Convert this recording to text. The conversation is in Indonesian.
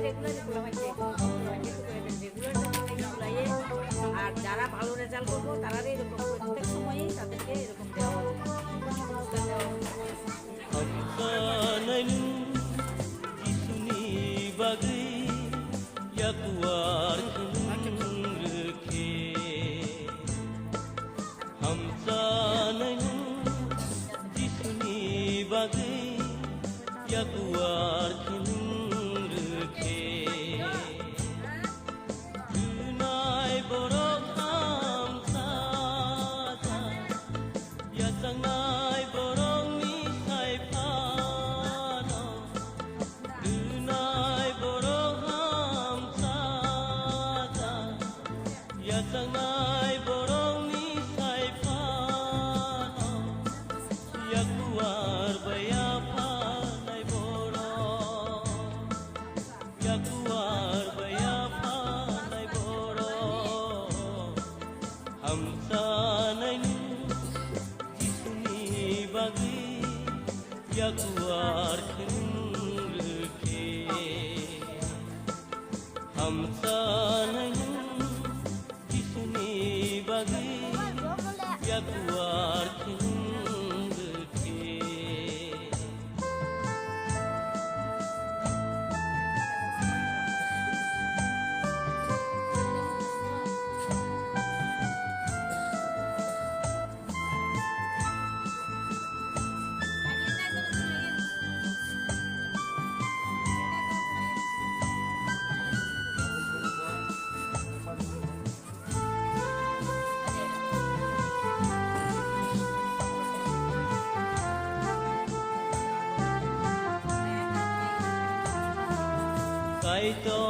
রেগুলারই পোলাপাইতে রেগুলার পোলাইয়ে আর যারা ভালো রেজাল্ট করবো তারারই এরকম প্রত্যেক সময়ই তাদেরকে এরকম দেওয়া হবে পুরস্কার দেওয়া হবে। Yakuar kinung reke Dunai borok ham sada Yasangai borok misai pano Dunai borok ham sada Yasangai borok misai pano Yakuar bayapa Yakuar bayapa nai boro hamsa nai jisni bagi Yakuar khunrke hamsa nai jisni bagi Yakuar khunrke Kaito